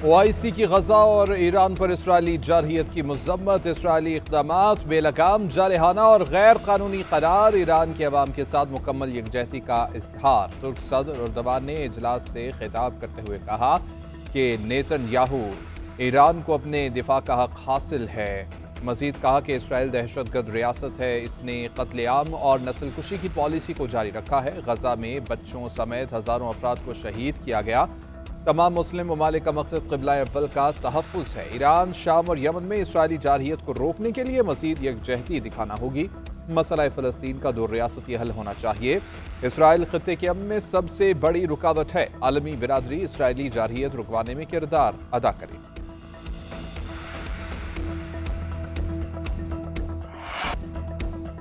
OIC की गजा और Iran पर इसराइली जारहियत की मजम्मत। इसराइली इक़दामात बेलगाम, जारहाना और गैर कानूनी करार। ईरान के अवाम के साथ मुकम्मल यकजहती का इजहार। तुर्क सदर एर्दोगान ने इजलास से खिताब करते हुए कहा कि नेतन्याहू ईरान को अपने दिफा का हक हासिल है। मजीद कहा कि इसराइल दहशतगर्द रियासत है, इसने कत्लेआम और नस्लकुशी की पॉलिसी को जारी रखा है। गजा में बच्चों समेत हज़ारों अफराद को शहीद किया गया। तमाम मुस्लिम ममालिक का मकसद क़िबला अव्वल का तहफ़्फ़ुज़ है। ईरान, शाम और यमन में इसराइली जारहियत को रोकने के लिए मज़ीद यकजहती दिखाना होगी। मसला फ़लस्तीन का दो रियासती हल होना चाहिए। इसराइल ख़ित्ते के अमन में सबसे बड़ी रुकावट है। आलमी बिरादरी इसराइली जारहियत रुकवाने में किरदार अदा करे।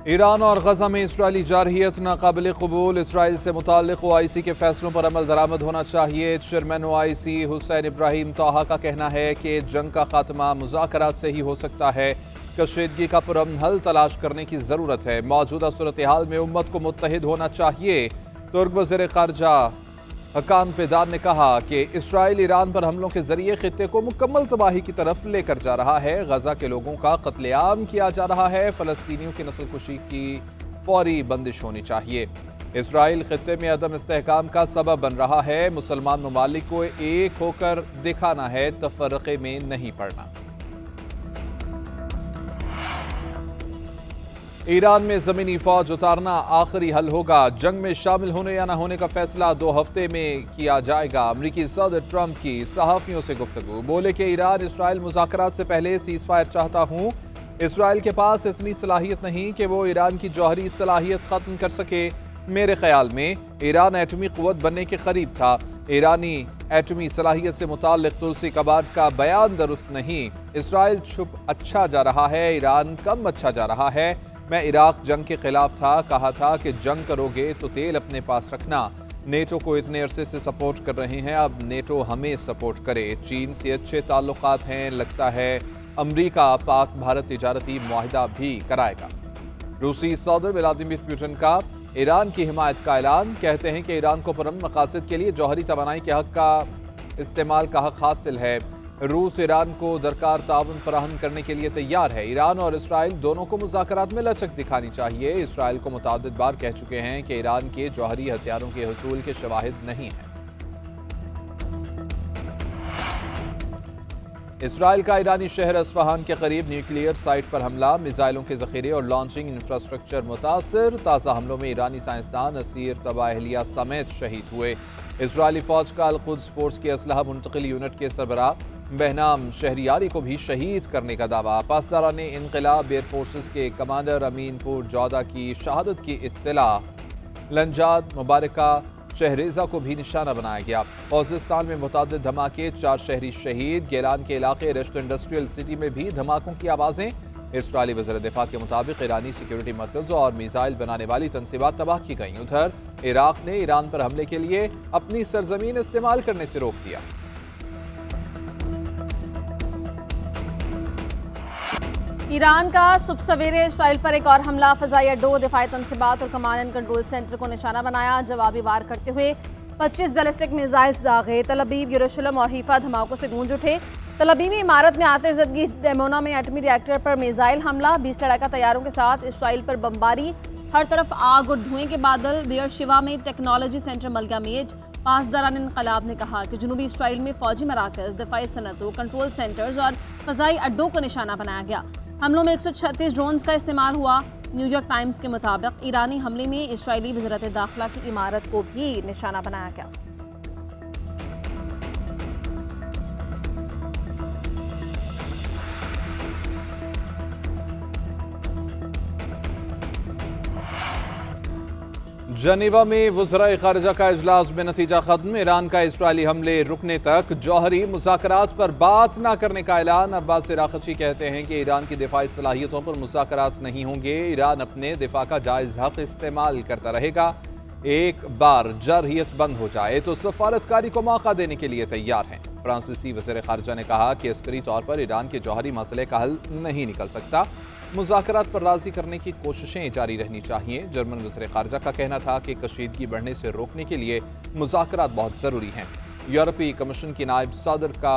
ईरान और गजा में इसराइली जारहियत नाकाबिल कबूल। इसराइल से मुताल्लिक़ ओआईसी के फैसलों पर अमल दरामद होना चाहिए। चेयरमैन ओआईसी हुसैन इब्राहिम ताहा का कहना है कि जंग का खात्मा मुज़ाकरात से ही हो सकता है। कशीदगी का पुरअमन हल तलाश करने की ज़रूरत है। मौजूदा सूरत हाल में उम्मत को मुत्तहिद होना चाहिए। तुर्क वज़ीर ख़ारजा हकान फिदान ने कहा कि इसराइल ईरान पर हमलों के जरिए खित्ते को मुकम्मल तबाही की तरफ लेकर जा रहा है। गजा के लोगों का कत्लेआम किया जा रहा है। फ़लस्तीनियों की नस्लकुशी की फौरी बंदिश होनी चाहिए। इसराइल खित्ते में अदम इस्तेहकाम का सबब बन रहा है। मुसलमान ममालिक को एक होकर दिखाना है, तफर्रक़े में नहीं पड़ना। ईरान में ज़मीनी फौज उतारना आखिरी हल होगा। जंग में शामिल होने या न होने का फैसला 2 हफ्ते में किया जाएगा। अमरीकी सदर ट्रंप की सहाफ़ियों से गुफ्तगू। बोले कि ईरान इसराइल मुज़ाकरात से पहले सीज़ फायर चाहता हूँ। इसराइल के पास इतनी सलाहियत नहीं कि वो ईरान की जौहरी सलाहियत ख़त्म कर सके। मेरे ख्याल में ईरान एटमी क़ुव्वत बनने के करीब था। ईरानी एटमी सलाहियत से मुताल्लिक़ तुलसी कबाड का बयान दुरुस्त नहीं। इसराइल छुप अच्छा जा रहा है, ईरान कम अच्छा जा रहा है। मैं इराक जंग के खिलाफ था, कहा था कि जंग करोगे तो तेल अपने पास रखना। नेटो को इतने अरसे से सपोर्ट कर रहे हैं, अब नेटो हमें सपोर्ट करे। चीन से अच्छे ताल्लुकात हैं, लगता है अमरीका पाक भारत तिजारती मुआहिदा भी कराएगा। रूसी सदर व्लादिमीर पुतिन का ईरान की हिमायत का ऐलान। कहते हैं कि ईरान को पुरअमन मकासद के लिए जौहरी तवानाई के हक का इस्तेमाल का हक हासिल है। रूस ईरान को दरकार ताउन फराहम करने के लिए तैयार है। ईरान और इसराइल दोनों को मुज़ाकरात में लचक दिखानी चाहिए। इसराइल को मुतअद्दिद बार कह चुके हैं कि ईरान के जौहरी हथियारों के हुसूल के शवाहिद नहीं हैं। इसराइल का ईरानी शहर अस्फहान के करीब न्यूक्लियर साइट पर हमला। मिसाइलों के जखीरे और लॉन्चिंग इंफ्रास्ट्रक्चर मुतासर। ताज़ा हमलों में ईरानी साइंसदान, असीर, तबाह अहलिया समेत शहीद हुए। इसराइली फौज का अल-कुद्स फोर्स के असलहा मुंतकिल यूनिट के सरबराह बहनाम शहरियारी को भी शहीद करने का दावा। पासदारान इनक़िलाब एयर फोर्सेस के कमांडर अमीनपुर जौदा की शहादत की इत्तला। लंजाद, मुबारका, शहरेजा को भी निशाना बनाया गया। खुज़िस्तान में मुतअद्दिद धमाके, 4 शहरी शहीद। गेलान के इलाके रेस्ट इंडस्ट्रियल सिटी में भी धमाकों की आवाज़ें। इसराइली वज़ीर दिफा के मुताबिक ईरानी सिक्योरिटी मरकज़ और मिसाइल बनाने वाली तनसीबात तबाह की गई। उधर इराक ने ईरान पर हमले के लिए अपनी सरजमीन इस्तेमाल करने से रोक दिया। ईरान का सुबह सवेरे इसराइल पर एक और हमला। फ़ज़ाई अड्डों, दिफाई तनसीबात और कमांड एंड कंट्रोल सेंटर को निशाना बनाया। जवाबी वार करते हुए 25 बैलिस्टिक मिसाइल्स दागे। तल अबीब, यरूशलेम और हीफा धमाकों से गूंज उठे। तल अबीब इमारत में आतिशज़दगी। डेमोना में एटमी रिएक्टर पर मिसाइल हमला। 20 लड़ाका तैयारों के साथ इसराइल पर बमबारी। हर तरफ आग और धुएं के बादल। बेयरशिवा में टेक्नोलॉजी सेंटर मलगामेट। पासदारान इनक़लाब ने कहा कि जनूबी इसराइल में फौजी मराकज़, दिफाई सनतों, कंट्रोल सेंटर्स और फ़ज़ाई अड्डों को निशाना बनाया गया। हमलों में 136 ड्रोन्स का इस्तेमाल हुआ। न्यूयॉर्क टाइम्स के मुताबिक ईरानी हमले में इसराइली वज़ारत दाखिला की इमारत को भी निशाना बनाया गया। जनीवा में वज़राए ख़ारिजा का इजलास में नतीजा खत्म। ईरान का इसराइली हमले रुकने तक जौहरी मुज़ाकरात पर बात न करने का ऐलान। अब्बास इराक़ची कहते हैं कि ईरान की दिफाई सलाहियतों पर मुज़ाकरात नहीं होंगे। ईरान अपने दिफा का जायज़ हक़ इस्तेमाल करता रहेगा। एक बार जारहियत बंद हो जाए तो सफारतकारी को मौका देने के लिए तैयार हैं। फ्रांसीसी वज़ीर ख़ारिजा ने कहा कि अस्करी तौर पर ईरान के जौहरी मसले का हल नहीं निकल सकता। मुज़ाकरात पर राज़ी करने की कोशिशें जारी रहनी चाहिए। जर्मन वज़ीर ख़ारिजा का कहना था कि कशीदगी बढ़ने से रोकने के लिए मुज़ाकरात बहुत ज़रूरी हैं। यूरोपीय कमीशन की नायब सदर का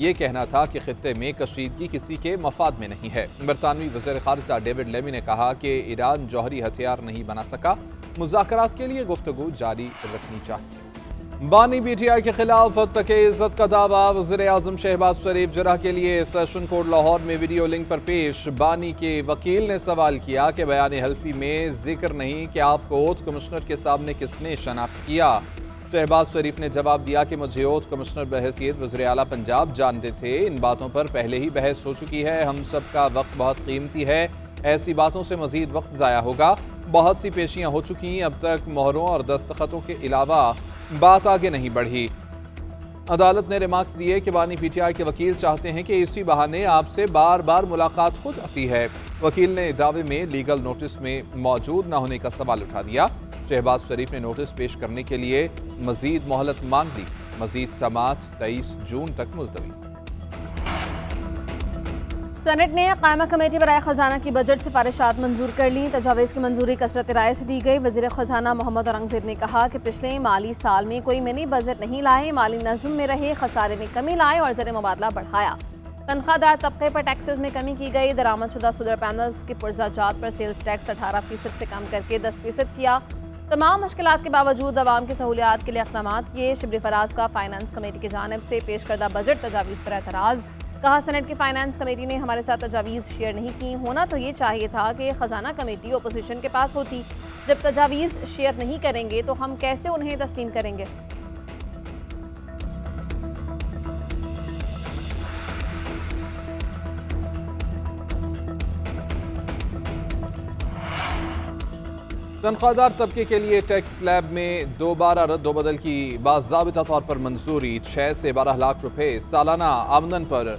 ये कहना था कि खित्ते में कशीदगी किसी के मफाद में नहीं है। बरतानवी वज़ीर ख़ारिजा डेविड लेमी ने कहा कि ईरान जौहरी हथियार नहीं बना सका, मुज़ाकरात के लिए गुफ्तगू जारी रखनी चाहिए। बानी PTI के खिलाफ तक इज्जत का दावा। वज़ीर आज़म शहबाज शरीफ जरह के लिए सेशन कोर्ट लाहौर में वीडियो लिंक पर पेश। बानी के वकील ने सवाल किया कि बयान हल्फी में जिक्र नहीं कि आपको ओथ कमिश्नर के सामने किसने शनाख्त किया। शहबाज शरीफ ने जवाब दिया कि मुझे ओथ कमिश्नर बहैसियत वज़ीर आला पंजाब जानते थे। इन बातों पर पहले ही बहस हो चुकी है। हम सब का वक्त बहुत कीमती है, ऐसी बातों से मजीद वक्त ज़ाया होगा। बहुत सी पेशियाँ हो चुकी, अब तक मोहरों और दस्तखतों के अलावा बात आगे नहीं बढ़ी। अदालत ने रिमार्क्स दिए कि बानी PTI के वकील चाहते हैं कि इसी बहाने आपसे बार बार मुलाकात हो जाती है। वकील ने दावे में लीगल नोटिस में मौजूद न होने का सवाल उठा दिया। शहबाज शरीफ ने नोटिस पेश करने के लिए मजीद मोहलत मांग दी। मजीद समाअत 23 जून तक मुलतवी। सेनेट ने कायमा कमेटी बराए खजाना की बजट सिफारिशात मंजूर कर ली। तजावीज़ की मंजूरी कसरत राय से दी गई। वज़ीर खजाना मोहम्मद औरंगज़ेब ने कहा कि पिछले माली साल में कोई मिनी बजट नहीं लाए, माली नज़्म में रहे, खसारे में कमी लाए और ज़र मुबादला बढ़ाया। तनख्वाहदार तबके पर टैक्सेस में कमी की गई। दरामदशुदा सोलर पैनल्स की पुर्जाजात पर सेल्स टैक्स 18% से कम करके 10% किया। तमाम मुश्किलात के बावजूद अवाम की सहूलियात के लिए इक़दाम किए। शिबली फराज का फाइनेंस कमेटी की जानिब से पेश करदा बजट तजावीज़ पर एतराज़। कहा, सेनेट की फाइनेंस कमेटी ने हमारे साथ तजावीज़ शेयर नहीं की। होना तो ये चाहिए था कि खजाना कमेटी अपोजिशन के पास होती। जब तजावीज़ शेयर नहीं करेंगे तो हम कैसे उन्हें तस्लीम करेंगे। तनख्वाहदार तबके के लिए टैक्स स्लैब में दोबारा रद्दोबदल की बाज़ाबिता तौर पर मंजूरी। 6 से 12 लाख रुपए सालाना आमदन पर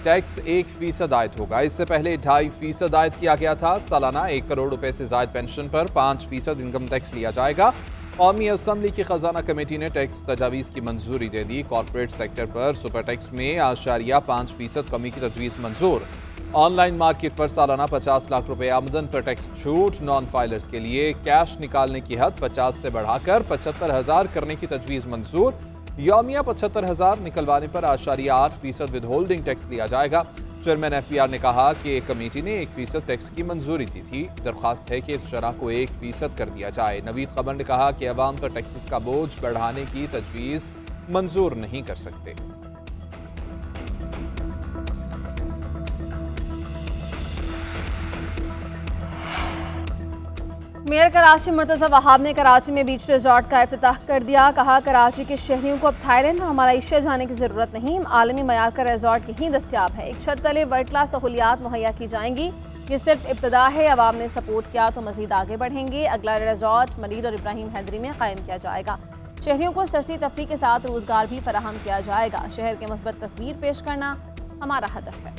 टैक्स 1% आयद होगा। इससे पहले 2.5% आयद किया गया था। सालाना 1 करोड़ रुपए से ज्यादा पेंशन पर 5% इनकम टैक्स लिया जाएगा। कौमी असम्बली की खजाना कमेटी ने टैक्स तजावीज़ की मंजूरी दे दी। कॉर्पोरेट सेक्टर पर सुपर टैक्स में 8.5% कमी की तजवीज़ मंजूर। ऑनलाइन मार्केट पर सालाना 50 लाख रुपए आमदन पर टैक्स छूट। नॉन फाइलर्स के लिए कैश निकालने की हद 50 से बढ़ाकर 75,000 करने की तजवीज़ मंजूर। यौमिया 75,000 निकलवाने पर 8.8% विद होल्डिंग टैक्स लिया जाएगा। चेयरमैन FPR ने कहा कि कमेटी ने 1% टैक्स की मंजूरी दी थी। दरख्वास्त है कि इस शरह को 1% कर दिया जाए। नवीद खबर ने कहा कि अवाम पर टैक्सेस का बोझ बढ़ाने की तजवीज़ मंजूर नहीं कर सकते। मेयर कराची मुर्तज़ा वहाब ने कराची में बीच रिजॉर्ट का इफ्तिताह कर दिया। कहा, कराची के शहरियों को अब थाईलैंड और मलेशिया जाने की ज़रूरत नहीं, आलमी मयार का रिजॉर्ट यहीं दस्तियाब है। एक छत तले वर्ल्ड क्लास सहूलियात मुहैया की जाएंगी। ये सिर्फ इब्तदा है, अवाम ने सपोर्ट किया तो मजीद आगे बढ़ेंगे। अगला रिजॉर्ट मलीद और इब्राहिम हैदरी में कायम किया जाएगा। शहरियों को सस्ती तफरीह के साथ रोजगार भी फराहम किया जाएगा। शहर के मुस्बत तस्वीर पेश करना हमारा हदफ है।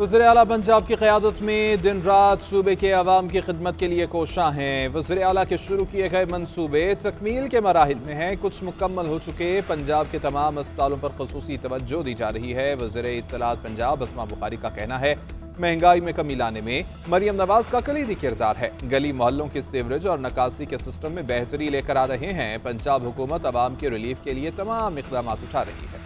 वज़ीर आला पंजाब की क़यादत में दिन रात सूबे के अवाम की खिदमत के लिए कोशां हैं। वज़ीर आला के शुरू किए गए मनसूबे तकमील के मराहिल में हैं। कुछ मुकम्मल हो चुके। पंजाब के तमाम अस्पतालों पर ख़ुसूसी तवज्जो दी जा रही है। वज़ीर इत्तलात पंजाब अस्मा बुखारी का कहना है, महंगाई में कमी लाने में मरियम नवाज का कलीदी किरदार है। गली मोहल्लों के सीवरेज और नकासी के सिस्टम में बेहतरी लेकर आ रहे हैं। पंजाब हुकूमत अवाम के रिलीफ के लिए तमाम इक़दाम उठा रही है।